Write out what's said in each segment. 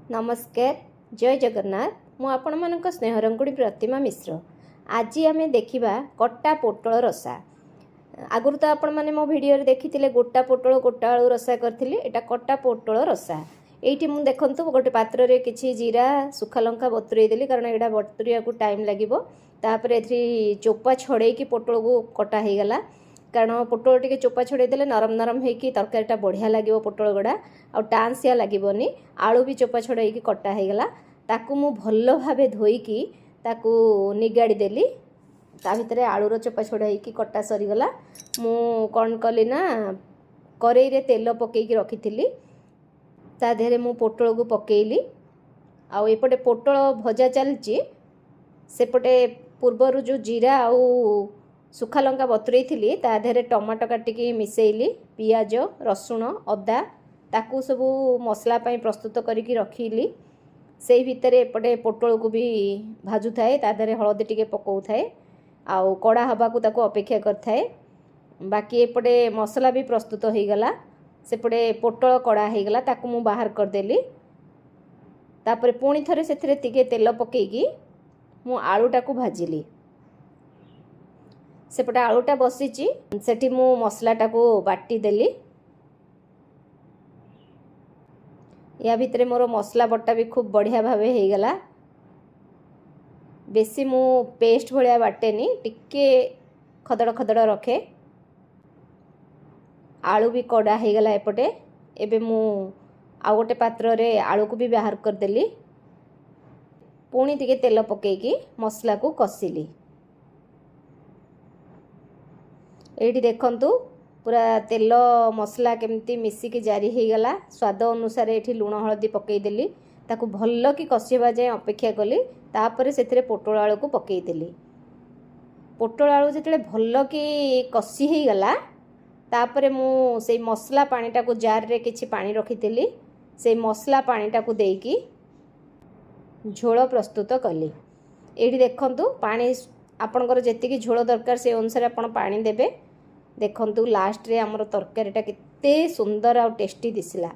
नमस्कार जय जगन्नाथ मु आपण मानक स्नेहरंगुड़ी प्रतिमा मिश्र। आज आम देखा कटा पोटल रसा। आगुरी तो आपण मैंने मो भिडियो देखी गोटा पोटल गोटा आलू रसा करी। एटा कटा पोटल रसा। ये मुझे देखु गोटे पात्र में किसी जीरा सुखा लंका बतुरई देली कारण यहाँ बतुरिया को टाइम लगे। चोपा छड़े पोटल को कटा हो गला कारण पोटल टे चोपा छड़े देले नरम नरम होगी तरकारीटा बढ़िया लगे पोटल गुड़ा आ टांसिया लगभग आलू भी चोपा छड़े कटा हो गला। ताकू मु भल भाव धोईकी ताकू निगाड़ी देली ता भितर आलूर चोपा छड़ाई कटा सरीगला। मु कौन कली ना कड़ई रे तेल पकईकी रखी ता देहरे मु पोटल को पकेली आउ एपटे पोटल भजा चलची सेपटे पूर्वर जो जीरा आउ सुखा लंका बतुरई थी ता देहरे टमाटो काटिकी मिसेइली पियाज रसुण अदा ताकू सब मसला पाई प्रस्तुत करिकी रखिली। से भितर एपटे पोटल को भी भाजु थाए ता देहरे हळदी टिके पकाउ थाए आउ कड़ा हवा को ताकू अपेक्षा कर थाए। बाकी एपटे मसला भी प्रस्तुत हो गला सेपटे पोटल कड़ा हो गला ताकू मु बाहर कर देली। तापर पुणी थरे सेथिरे टिके तेल पकेकी मु आलूटा को भाजिली। सेपटे आलूटा बसीची सेठी मु मसलाटा को बाटी देली। या भितरे मोर मसला बटा भी खूब बढ़िया भावे हो गला। बेसी मु पेस्ट भलिया बाटेनी टिके खदड़ खदड़ रखे। आलू भी कड़ा हो गला एपटे। एबे मु आ गोटे पात्र रे आलू को भी बाहर कर देली। पुणी टिके तेल पकेकी मसला को कसिली। एठी देखंतु पूरा तेल मसला केमती मिसिकी जारी हो गला। स्वाद अनुसार एठी लुण हळदी पकई देली ताकू भल कि कषिबा जाए अपेक्षा कली। तापर सेथिरे पोटल आलू को पकई देली। पोटल आलू जेतेले भल कि कषि हो गला तापर मु से मसला पानीटा को जार रे किछि पानी रखिथिली से मसला पानीटा को देकी झोल प्रस्तुत कली। एठी देखंतु पानी आपनकर जेतिकी झोल दरकार से अनुसार आपण पानी देबे। देखंतु लास्ट रे हमर तरकारीटा केते सुंदर आ टेस्टी दिसला।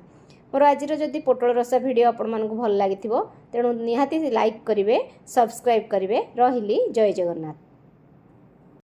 मोर आजिर जदि पोटल रसा वीडियो आपण मानकु भल लागिथिबो तेणु निहाती लाइक करिवे सब्सक्राइब करिवे। रहिली जय जगन्नाथ।